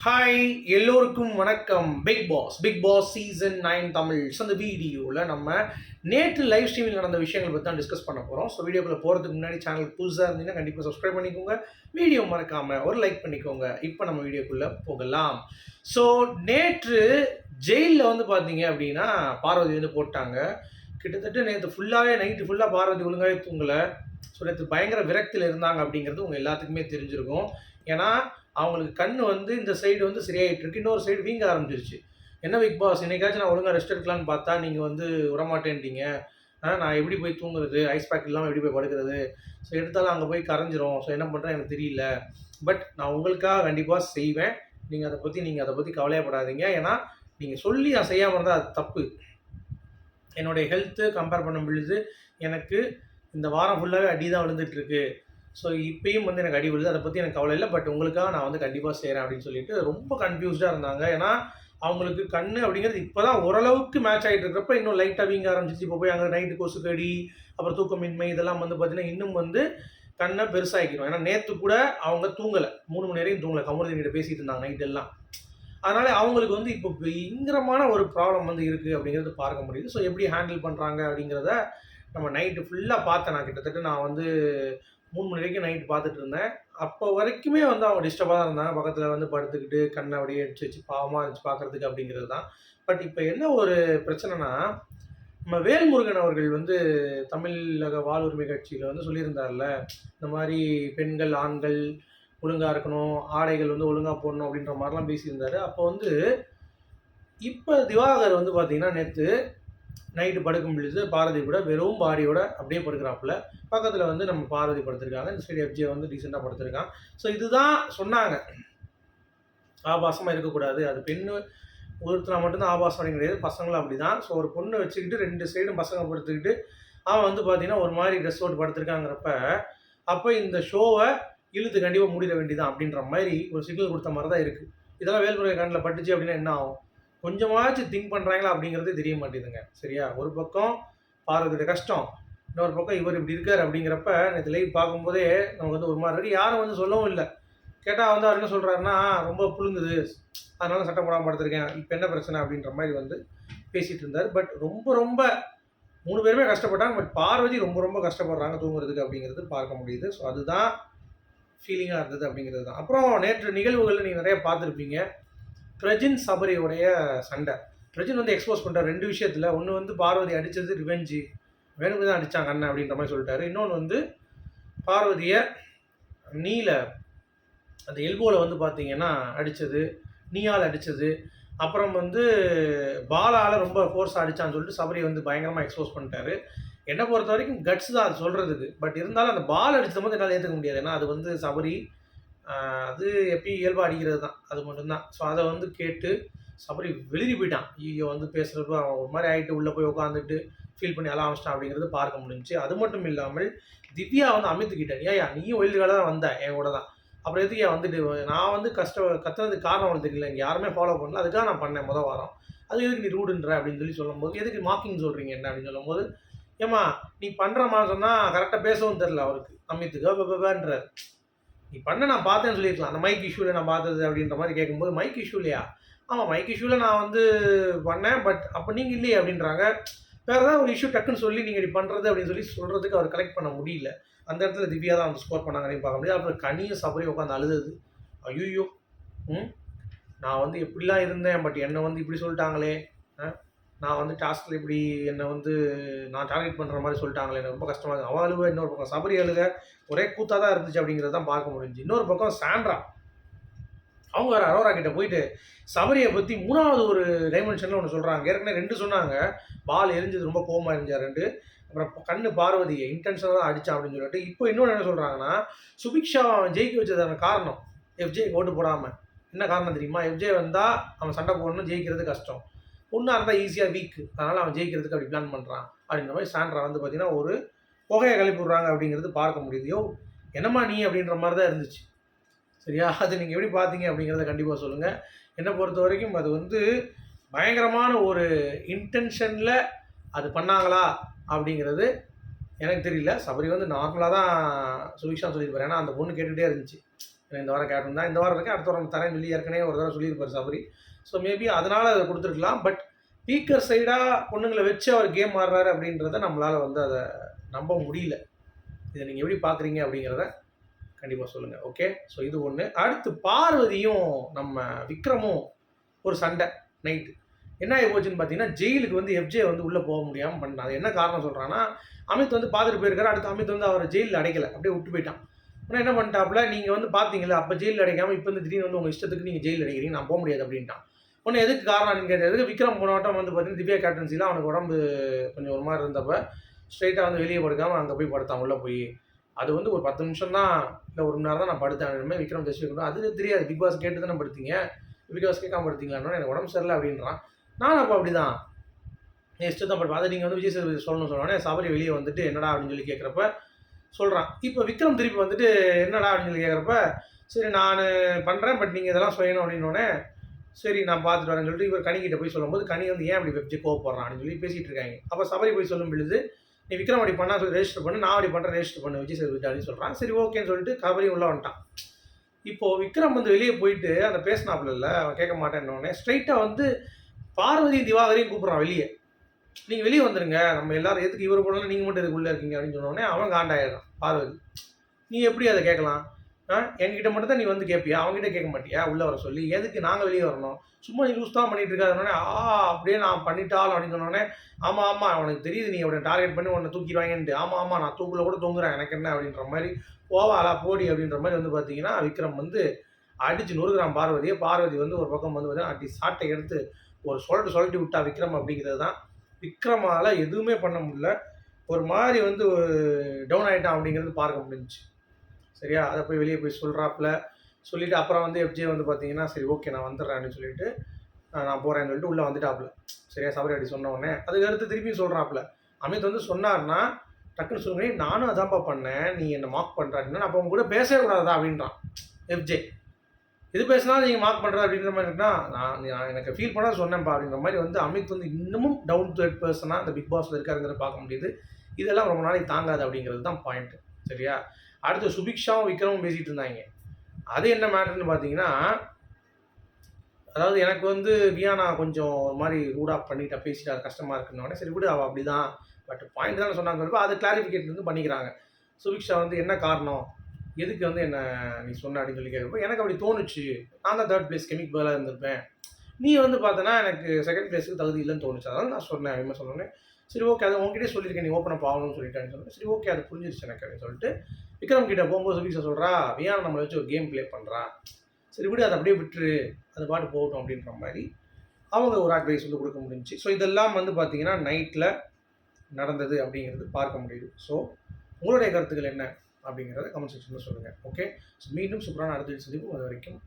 Hi எல்லோருக்கும் வணக்கம். Bigg Boss season 9 Tamil. So அந்த வீடியோவில் நம்ம நேற்று லைவ் ஸ்ட்ரீமில் நடந்த விஷயங்கள் பற்றி தான் டிஸ்கஸ் பண்ண போகிறோம். ஸோ வீடியோக்குள்ளே போகிறதுக்கு முன்னாடி சேனலுக்கு புதுசாக இருந்தீங்கன்னா கண்டிப்பாக சப்ஸ்கிரைப் பண்ணிக்கோங்க, வீடியோ மறக்காமல் ஒரு லைக் பண்ணிக்கோங்க. இப்போ நம்ம வீடியோக்குள்ளே போகலாம். ஸோ நேற்று ஜெயிலில் வந்து பார்த்தீங்க அப்படின்னா பார்வதி வந்து போட்டாங்க. கிட்டத்தட்ட நேற்று ஃபுல்லாகவே நைட்டு ஃபுல்லாக பார்வதி ஒழுங்காகவே தூங்கலை. ஸோ நேற்று பயங்கர விரக்தியில் இருந்தாங்க அப்படிங்கிறது உங்கள் எல்லாத்துக்குமே தெரிஞ்சிருக்கும். ஏன்னா அவங்களுக்கு கண்ணு வந்து இந்த சைடு வந்து சரியாயிட்டு இருக்கு, இன்னொரு சைடு வீங்க ஆரம்பிச்சிருச்சு. என்ன பிக் பாஸ் இன்னைக்காச்சும் நான் ஒழுங்காக ரெஸ்ட் எடுக்கலான்னு பார்த்தா நீங்கள் வந்து விடமாட்டேன்ட்டீங்க. நான் எப்படி போய் தூங்குறது, ஐஸ் பேக் இல்லாமல் எப்படி போய் படுக்கிறது, ஸோ எடுத்தாலும் அங்கே போய் கரைஞ்சிரும். ஸோ என்ன பண்ணுறேன் எனக்கு தெரியல. பட் நான் உங்களுக்காக கண்டிப்பாக செய்வேன். நீங்கள் அதை பற்றி கவலையப்படாதீங்க. ஏன்னா நீங்கள் சொல்லி நான் செய்யாமல் இருந்தால் அது தப்பு. என்னுடைய ஹெல்த்து கம்பேர் பண்ணும் பொழுது எனக்கு இந்த வாரம் ஃபுல்லாகவே அடி தான் விழுந்துட்டுருக்கு. ஸோ இப்பயும் வந்து எனக்கு அடி விழுது, அதை பற்றி எனக்கு கவலை இல்லை. பட் உங்களுக்காக நான் வந்து கண்டிப்பாக செய்கிறேன் அப்படின்னு சொல்லிட்டு ரொம்ப கன்ஃபியூஸ்டாக இருந்தாங்க. ஏன்னா அவங்களுக்கு கண் அப்படிங்கிறது இப்போ தான் ஓரளவுக்கு மேட்ச் ஆகிட்டு இருக்கிறப்ப இன்னும் லைட்டாக வீங்க ஆரம்பிச்சிச்சு. இப்போ போய் அங்கே நைட்டு கொசுக்கடி, அப்புறம் தூக்கமின்மை, இதெல்லாம் வந்து பார்த்திங்கன்னா இன்னும் வந்து கண்ணை பெருசாகிக்கிறோம். ஏன்னா நேற்று கூட அவங்க தூங்கலை, 3 மணி வரைக்கும் தூங்கலை. கமருதீன்கிட்ட பேசிகிட்டு இருந்தாங்க நைட் எல்லாம். அதனால் அவங்களுக்கு வந்து இப்போ பயங்கரமான ஒரு ப்ராப்ளம் வந்து இருக்குது அப்படிங்கிறது பார்க்க முடியுது. ஸோ எப்படி ஹேண்டில் பண்ணுறாங்க அப்படிங்கிறத நம்ம நைட்டு ஃபுல்லாக பார்த்தேன். கிட்டத்தட்ட நான் வந்து 3 மணி வரைக்கும் நைட்டு பார்த்துட்டு இருந்தேன். அப்போ வரைக்குமே வந்து அவங்க டிஸ்டர்பாக தான் இருந்தாங்க. பக்கத்தில் வந்து படுத்துக்கிட்டு கண்ணை அப்படியே அடிச்சு வச்சு பாவமாக இருந்துச்சு பார்க்குறதுக்கு அப்படிங்கிறது தான். பட் இப்போ என்ன ஒரு பிரச்சனைனா, நம்ம வேல்முருகன் அவர்கள் வந்து தமிழக வாழ்வுரிமை கட்சியில் வந்து சொல்லியிருந்தார்ல, இந்த மாதிரி பெண்கள் ஆண்கள் ஒழுங்காக இருக்கணும், ஆடைகள் வந்து ஒழுங்காக போடணும் அப்படின்ற மாதிரிலாம் பேசியிருந்தார். அப்போ வந்து இப்போ திவாகர் வந்து பார்த்திங்கன்னா நேற்று நைட்டு படுக்கும் பொழுது பார்வதி கூட வெறும் பாடியோட அப்படியே படுக்கிறாப்புல. பக்கத்தில் வந்து நம்ம பார்வதி படுத்திருக்காங்க. இந்த சைடு எஃப்ஜே வந்து டீசெண்டாக படுத்திருக்கான். ஸோ இதுதான் சொன்னாங்க, ஆபாசமாக இருக்கக்கூடாது, அது பெண்ணு ஒருத்தனா மட்டும்தான் ஆபாசம் கிடையாது, பசங்களும் அப்படி தான். ஸோ ஒரு பொண்ணை வச்சுக்கிட்டு 2 சைடும் பசங்க படுத்துக்கிட்டு அவன் வந்து பார்த்தீங்கன்னா ஒரு மாதிரி ட்ரெஸ் போட்டு படுத்திருக்காங்கிறப்ப, அப்போ இந்த ஷோவை இழுத்து கண்டிப்பாக மூடிட வேண்டியதான் அப்படின்ற மாதிரி ஒரு சிக்னல் கொடுத்த மாதிரி தான் இருக்குது. இதெல்லாம் வேல்முருகன் கண்ணில் பட்டுச்சு அப்படின்னா என்ன ஆகும்? கொஞ்சமாச்சும் திங்க் பண்ணுறாங்களா அப்படிங்கிறது தெரிய மாட்டேதுங்க. சரியா? ஒரு பக்கம் பார்வதியோட கஷ்டம், இன்னொரு பக்கம் இவர் இப்படி இருக்கார் அப்படிங்கிறப்ப நேற்று லைவ் பார்க்கும்போதே நமக்கு வந்து ஒரு மாதிரி யாரும் வந்து சொல்லவும் இல்லை. கேட்டால் வந்து அவர் என்ன சொல்கிறாருன்னா, ரொம்ப புழுங்குது, அதனால சட்டை போடாமல் படுத்திருக்கேன், இப்போ என்ன பிரச்சனை அப்படின்ற மாதிரி வந்து பேசிகிட்டு இருந்தார். பட் ரொம்ப 3 பேருமே கஷ்டப்பட்டாங்க. பட் பார்வதி ரொம்ப கஷ்டப்படுறாங்க தூங்குறதுக்கு அப்படிங்கிறது பார்க்க முடியுது. ஸோ அதுதான் ஃபீலிங்காக இருந்தது அப்படிங்கிறது தான். அப்புறம் நேற்று நிகழ்வுகளில் நீங்கள் நிறைய பார்த்துருப்பீங்க. பிரஜின் சபரியோடைய சண்டை. பிரஜின் வந்து எக்ஸ்போஸ் பண்ணுறார் 2 விஷயத்தில். ஒன்று வந்து பார்வதி அடித்தது ரிவெஞ்சு, வேணுக்கு தான் அடித்தாங்க அண்ணன் அப்படின்ற மாதிரி சொல்லிட்டாரு. இன்னொன்று வந்து பார்வதியை நீல அந்த எல்போவில் வந்து பார்த்தீங்கன்னா அடித்தது, நீயால் அடித்தது, அப்புறம் வந்து பாலால் ரொம்ப ஃபோர்ஸாக அடித்தான்னு சொல்லிட்டு சபரி வந்து பயங்கரமாக எக்ஸ்போஸ் பண்ணிட்டாரு. என்னை பொறுத்த வரைக்கும் கட்ஸ் தான் அது சொல்கிறதுக்கு. பட் இருந்தாலும் அந்த பால் அடித்தது போது என்னால் ஏற்றுக்க முடியாது. ஏன்னா அது வந்து சபரி அது எப்பயும் இயல்பாக அடிக்கிறது தான், அது மட்டும்தான். ஸோ அதை வந்து கேட்டு சபரி வெளியே போயிட்டான். ஐயோ வந்து பேசுகிறப்ப அவன் ஒரு மாதிரி ஆகிட்டு உள்ளே போய் உட்காந்துட்டு ஃபீல் பண்ணி அலாம் ஆரம்பிச்சிட்டான் அப்படிங்கிறது பார்க்க முடிஞ்சிச்சு. அது மட்டும் இல்லாமல் திவ்யா வந்து அமித்துக்கிட்டேன், ஏயா நீயும் ஒயில்டு கார்டாக தான் வந்த என் கூட தான், அப்புறம் எதுக்கு ஏன் வந்துட்டு நான் வந்து கத்துறதுக்கு காரணம் அவனுக்கு தெரியல, இங்கே யாருமே ஃபாலோ பண்ணல, அதுக்காக நான் பண்ணேன் மொதல் வாரம், அது எதுக்கு நீ ரூடுன்ற அப்படின்னு சொல்லி சொல்லும்போது, எதுக்கு மார்க்கிங் சொல்கிறீங்க என்ன அப்படின்னு சொல்லும்போது, ஏம்மா நீ பண்ணுற மாதிரி சொன்னால் கரெக்டாக பேசவும் தெரில அவருக்கு, அமித்துக்கு நீ பண்ண நான் பார்த்தேன்னு சொல்லியிருக்கலாம். அந்த மைக் இஷ்யூவில் நான் பார்த்தது அப்படின்ற மாதிரி கேட்கும்போது, மைக் இஷ்யூலையா? ஆமாம் மைக் இஷ்யூவில் நான் வந்து பண்ணேன், பட் அப்போ நீங்கள் இல்லையே அப்படின்றாங்க. வேறு ஏதாவது ஒரு இஷ்யூ டக்குன்னு சொல்லி நீங்கள் இப்படி பண்ணுறது அப்படின்னு சொல்லி சொல்கிறதுக்கு அவர் கலெக்ட் பண்ண முடியல. அந்த இடத்துல திவ்யா தான் வந்து ஸ்கோர் பண்ணாங்கன்னு பார்க்க முடியாது. அப்புறம் கனியும் சபரியும் உட்காந்து அழுது, ஐயோ நான் வந்து எப்படிலாம் இருந்தேன், பட் என்னை வந்து இப்படி சொல்லிட்டாங்களே, நான் வந்து டாஸ்கில் இப்படி என்னை வந்து நான் டார்கெட் பண்ணுற மாதிரி சொல்லிட்டாங்களே, எனக்கு ரொம்ப கஷ்டமாக இருக்குது. அவள் அழுவ, இன்னொரு பக்கம் சபரி அழுக, ஒரே கூத்தாக தான் இருந்துச்சு அப்படிங்கிறது தான் பார்க்க முடிஞ்சு. இன்னொரு பக்கம் சாண்ட்ரா அவங்க வேறு அரோரா கிட்ட போயிட்டு சபரியை பற்றி 3வது ஒரு டைமென்ஷனில் ஒன்று சொல்கிறாங்க. ஏற்கனவே 2 சொன்னாங்க, பால் எரிஞ்சது ரொம்ப கோவமாக இருந்தார் 2, அப்புறம் கண்ணு பார்வதியை இன்டென்ஷனாக தான் அடித்தான் அப்படின்னு சொல்லிட்டு. இப்போ இன்னொன்று என்ன சொல்கிறாங்கன்னா, சுபிக்ஷா அவன் ஜெயிக்க வச்சதான காரணம் எஃப்ஜே ஓட்டு போடாமல் என்ன காரணம் தெரியுமா? எஃப்ஜே வந்தால் அவன் சண்டை போடணும், ஜெயிக்கிறது கஷ்டம், ஒன்றா இருந்தால் ஈஸியாக வீக்கு, அதனால் அவன் ஜெயிக்கிறதுக்கு அப்படி பிளான் பண்ணுறான் அப்படின்ற மாதிரி சாண்ட்ரா வந்து பார்த்திங்கன்னா ஒரு புகையை கிளப்பி விட்றாங்க அப்படிங்கிறது பார்க்க முடியுது. யோ என்னம்மா நீ அப்படின்ற மாதிரி தான் இருந்துச்சு. சரியா? அது நீங்கள் எப்படி பார்த்தீங்க அப்படிங்கிறத கண்டிப்பாக சொல்லுங்கள். என்னை பொறுத்த வரைக்கும் அது வந்து பயங்கரமான ஒரு இன்டென்ஷனில் அது பண்ணாங்களா அப்படிங்கிறது எனக்கு தெரியல. சபரி வந்து நார்மலாக தான் சுபிக்ஷா சொல்லியிருப்பார். ஏன்னா அந்த பொண்ணு கேட்டுகிட்டே இருந்துச்சு, இந்த வாரம் கேப்டன் தான், இந்த வாரம் இருக்கேன், அடுத்த வாரம் தரேன்னு சொல்லி ஏற்கனவே ஒரு தடவை சொல்லியிருப்பார் சபரி. ஸோ மேபி அதனால் அதை கொடுத்துருக்கலாம். பட் வீக்கர் சைடாக பொண்ணுங்களை வச்சு அவர் கேம் ஆடுறாரு அப்படின்றத நம்மளால் வந்து அதை நம்ப முடியல. இதை நீங்கள் எப்படி பார்க்குறீங்க அப்படிங்கிறத கண்டிப்பாக சொல்லுங்கள். ஓகே, ஸோ இது ஒன்று. அடுத்து பார்வதியும் நம்ம விக்ரமும் ஒரு சண்டை நைட்டு. என்ன ஆகி போச்சுன்னு பார்த்தீங்கன்னா, ஜெயிலுக்கு வந்து எஃப்ஜே வந்து உள்ளே போக முடியாமல் பண்ணான். அது என்ன காரணம் சொல்கிறான்னா, அமித் வந்து பார்த்துட்டு போயிருக்காரு. அடுத்து அமித் வந்து அவர் ஜெயிலில் அடைக்கலை, அப்படியே விட்டு போயிட்டான். ஆனால் என்ன பண்ணிட்டாப்புல, நீங்கள் வந்து பார்த்தீங்களா அப்போ ஜெயிலில் அடைக்காமல் இப்போ வந்து திடீர்னு வந்து உங்கள் இஷ்டத்துக்கு நீங்கள் ஜெயிலில் அடைக்கிறீங்க, நான் போக முடியாது அப்படின்ட்டான். ஒன்று எதுக்கு காரணம் நீங்கள் கேட்டது, விக்ரம் போன வட்டம் வந்து பார்த்தீங்கன்னா திவ்யா கேப்டன்சியில் அவனுக்கு உடம்பு கொஞ்சம் ஒரு மாதிரி இருந்தப்போ ஸ்ட்ரைட்டாக வந்து வெளியே படுக்காமல் அங்கே போய் படுத்தான் உள்ளே போய். அது வந்து ஒரு 10 நிமிஷம் தான், இல்லை 1 மணி நேரம் தான் நான் படுத்தேன். விக்ரம் ஜெஸ்ட் அது தெரியாது, பிக் பாஸ் கேட்டு தானே படுத்தீங்க, பிக் பாஸ் கேட்காம படுத்தீங்களான்னு எனக்கு உடம்பு சரியில்லை அப்படின்றான். நானும் அப்போ அப்படி தான் இஷ்டம் தான் படுப்பேன். அதை நீங்கள் வந்து விஜய் சேதுபதி சொல்லணும்னு சொன்னோடனே சபரி வெளியே வந்துட்டு என்னடா அப்படின்னு சொல்லி கேட்குறப்ப சொல்கிறான். இப்போ விக்ரம் திருப்பி வந்துட்டு என்னடா அப்படின்னு சொல்லி கேட்குறப்ப, சரி நான் பண்ணுறேன், பட் நீங்கள் இதெல்லாம் செய்யணும் அப்படின்னோடனே சரி நான் பார்த்துட்டு வரேன்னு சொல்லிட்டு இவர் கனிக்கிட்ட போய் சொல்லும்போது கனி வந்து ஏன் அப்படி வெப்ஜி கோவப்படுறான் அப்படின்னு சொல்லி பேசிகிட்டு இருக்காங்க. அப்போ சபரி போய் சொல்லும் பொழுது நீ விக்ரம் அப்படி பண்ணால் சொல்லி ரெஜிஸ்டர் பண்ணு, நான் அப்படி பண்ணுறேன் ரெஜிஸ்டர் பண்ணு விஜய் சேதுபதி அப்படின்னு சொல்கிறான். சரி ஓகேன்னு சொல்லிட்டு சபரி உள்ளே வந்துட்டான். இப்போது விக்ரம் வந்து வெளியே போயிட்டு அந்த பேசினாப்புல இல்லை, அவன் கேட்க மாட்டேன்னொடனே ஸ்ட்ரைட்டாக வந்து பார்வதி திவாகரையும் கூப்பிட்றான் வெளியே. நீங்கள் வெளியே வந்துடுங்க, நம்ம எல்லாரும் எதுக்கு இவர் கூட நீங்கள் மட்டும் இதுக்குள்ளே இருக்கீங்க அப்படின்னு சொன்னோடனே அவன் காண்டாயிடுறான். பார்வதி நீ எப்படி அதை கேட்கலாம், என்கிட்ட மட்டும் தான் நீ வந்து கேட்பியா, அவங்ககிட்ட கேட்க மாட்டியா உள்ளே வர சொல்லி, எதுக்கு நாங்கள் வெளியே வரணும், சும்மா நீ லூஸ் தான் பண்ணிட்டு இருக்காதுனோடனே அப்படியே நான் பண்ணிட்டாலும் அப்படின்னு சொன்னோடனே ஆமாம் ஆமாம் அவனுக்கு தெரியுது நீ அவனை டார்கெட் பண்ணி உன்னை தூக்கிடுவாங்கன்ட்டு, ஆமாம் ஆமாம் நான் தூக்கில் கூட தூங்குறேன் எனக்கு என்ன அப்படின்ற மாதிரி போவாளா போடி அப்படின்ற மாதிரி வந்து பார்த்தீங்கன்னா விக்ரம் வந்து அடித்து நொறுக்குறான் பார்வதியை. பார்வதி வந்து ஒரு பக்கம் வந்து பார்த்தீங்கன்னா அடி சாட்டை எடுத்து ஒரு சொல்லிட்டு விட்டா விக்ரம் அப்படிங்கிறது தான். விக்ரமால் எதுவுமே பண்ண முடியல, ஒரு மாதிரி வந்து டவுன் ஆகிட்டான் அப்படிங்கிறது பார்க்க முடிஞ்சிச்சு. சரியா, அதை போய் வெளியே போய் சொல்கிறாப்புல சொல்லிவிட்டு அப்புறம் வந்து எஃப்ஜே வந்து பார்த்தீங்கன்னா சரி ஓகே நான் வந்துடுறேன் அப்படின்னு சொல்லிட்டு நான் போகிறேன்னு சொல்லிட்டு உள்ளே வந்துட்டாப்புல. சரியா, சபரி அடி சொன்ன உடனே அதுக்கு அடுத்து திருப்பியும் சொல்கிறாப்புல. அமித் வந்து சொன்னார்னா டக்குன்னு சொல்லுங்க நானும் அதான்ப்பா பண்ணேன், நீ என்னை மார்க் பண்ணுற அப்படின்னா அப்போ அவங்க கூட பேசவே கூடாதா அப்படின்றான் எஃப்ஜே. இது பேசினாலும் நீங்கள் மார்க் பண்ணுறது அப்படின்ற மாதிரி இருக்குன்னா நான் எனக்கு ஃபீல் பண்ண சொன்னேன்ப்பா அப்படின்ற மாதிரி வந்து அமித் வந்து இன்னமும் டவுன் டு எர்த் பர்சனாக அந்த பிக் பாஸில் இருக்காருங்கிறத பார்க்க முடியுது. இதெல்லாம் ரொம்ப நாளைக்கு தாங்காது அப்படிங்கிறது தான் பாயிண்ட்டு. சரியா, அடுத்து சுபிக்ஷாவும் விக்ரமும் பேசிகிட்டு இருந்தாங்க. அது என்ன மேட்டர்னு பார்த்தீங்கன்னா, அதாவது எனக்கு வந்து வியானா கொஞ்சம் ஒரு மாதிரி ரூடாக பண்ணிட்டா பேசிட்டா அது கஷ்டமாக இருக்குன்னொடனே சரி விடு அவள் அப்படி தான், பட் பாயிண்ட் தானே சொன்னாங்க, அதை கிளாரிஃபிகேஷன் வந்து பண்ணிக்கிறாங்க. சுபிக்ஷா வந்து என்ன காரணம், எதுக்கு வந்து என்ன நீ சொன்ன அப்படின்னு சொல்லி கேட்குறப்போ எனக்கு அப்படி தோணுச்சு, நான் தான் 3rd பிளேஸ் கெமிக் பதிலாக இருந்திருப்பேன், நீ வந்து பார்த்தோன்னா எனக்கு 2nd பிளேஸுக்கு தகுதி இல்லைன்னு தோணுச்சு, அதாவது நான் சொன்னேன் அப்படின்னு சொன்னோன்னே சரி ஓகே அதை உங்ககிட்டே சொல்லியிருக்கேன் நீ ஓப்பன் அப் ஆகணும்னு சொல்லிட்டேன்னு சொன்னேன். சரி ஓகே அது புரிஞ்சிருச்சு எனக்கு அப்படின்னு சொல்லிட்டு விக்ரம் கிட்ட போகும்போது சுபிக்ஷா சொல்கிறா வியானா நம்மளை வச்சு ஒரு கேம் ப்ளே பண்ணுறா, சரி விடு அதை அப்படியே விட்டுரு அது பாட்டு போகட்டும் அப்படின்ற மாதிரி அவங்க ஒரு அட்வைஸ் வந்து கொடுக்க முடிஞ்சிச்சு. ஸோ இதெல்லாம் வந்து பார்த்தீங்கன்னா நைட்டில் நடந்தது அப்படிங்கிறது பார்க்க முடியுது. ஸோ உங்களுடைய கருத்துக்கள் என்ன அப்படிங்கிறத கமெண்ட் செக்ஷனில் சொல்லுங்கள். ஓகே, ஸோ மீண்டும் சூப்பரான அடுத்த சந்திப்போம். அது வரைக்கும்